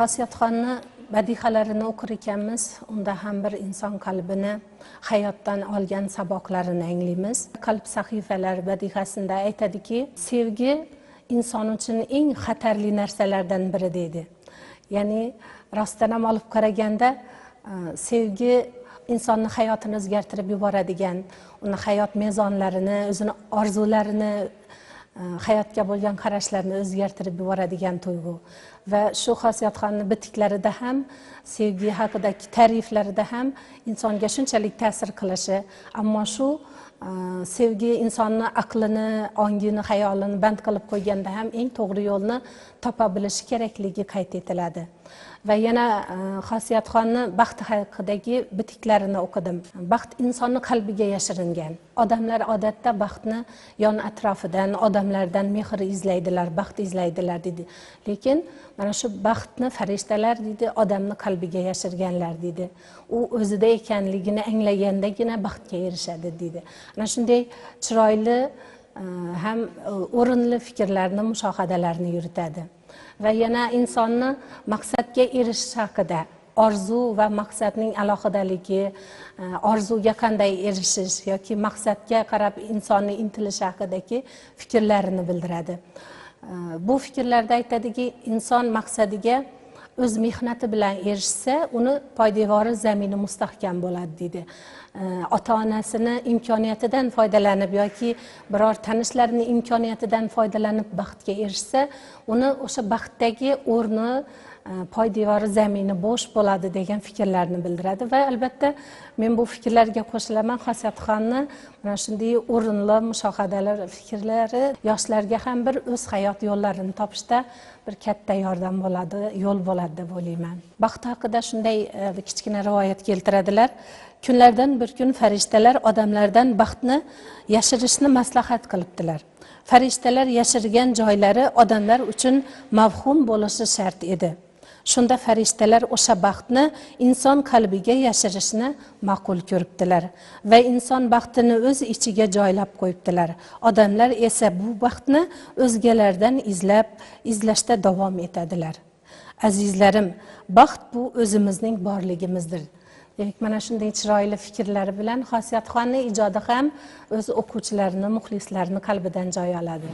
Xosiyatxonni badihalarini o'qir ekanmiz, unda ham bir inson qalbini hayotdan olgan saboqlarini anglaymiz. Qalb sahifalar badihasida aytadiki, sevgi inson uchun eng xatarli narsalardan biri deydi. Ya'ni rostdan ham olib qaraganda sevgi insonni hayotini o'zgartirib yuboradigan, uni hayot mezonlarini, o'zini orzularini, hayotga bo'lgan qarashlarini o'zgartirib yuboradigan tuyg'u. Va shu Xosiyatxonni bitiklarida ham, sevgi haqidagi ta'riflarida ham insonga shunchalik ta'sir qilishi, ammo shu sevgi insonni aqlini, ongini, xayolini band qilib qo'yganda ham eng to'g'ri yo'lni topa bilishi kerakligi qayd etiladi. Va yana Xosiyatxonni baxt haqidagi bitiklarini o'qidim. Baxt insonni qalbiga yashiringan. Odamlar odatda baxtni yon atrofidan, odamlardan mehr izlaydilar, baxt izlaydilar dedi. Lekin mana shu baxtni farishtalar dedi, odamni qalbiga yashirganlar dedi. U o'zida ekanligini anglagandagina baxtga erishadi dedi. Ana shunday chiroyli ham o'rinli fikrlarni, mushohadalarni yuritadi. Va yana insonni maqsadga erishish haqida, orzu va maqsadning alohidaligi, orzuga qanday erishish yoki maqsadga qarab insonni intilishi haqidagi fikrlarini bildiradi. Bu fikrlarda aytadiki, inson maqsadiga o'z mehnati bilan erishsa, uni poydevori zamini mustahkam bo'ladi deydi. Ota-onasini imkoniyatidan foydalanib yoki biror tanishlarining imkoniyatidan foydalanib baxtga erishsa, uni o'sha baxtdagi o'rni, poydevori zamini bo'sh bo'ladi degan fikrlarni bildiradi. Va albatta men bu fikrlarga qo'shilaman. Xosiyatxonni mana shunday o'rinli mushohadalar, fikrlari yoshlarga ham bir o'z hayot yo'llarini topishda bir katta yordam bo'ladi, yo'l bo'ladi deb o'ylayman. Baxt haqida shunday kichkina rivoyat keltiradilar. Kunlardan bir kun farishtalar odamlardan baxtni yashirishni maslahat qilibdilar. Farishtalar yashirgan joylari odamlar uchun mavhum bo'lishi shart edi. Shunda farishtalar o'sha baxtni inson qalbiga yashirishni ma'qul ko'ribdilar va inson baxtini o'z ichiga joylab qo'yibdilar. Odamlar esa bu baxtni o'zgalardan izlashda davom etadilar. Azizlarim, baxt bu o'zimizning borligimizdir. Demak, mana shunday chiroyli fikrlari bilan Xosiyatxonni ijodi ham o'z o'quvchilarini, muxlislarini qalbidan joy oladi.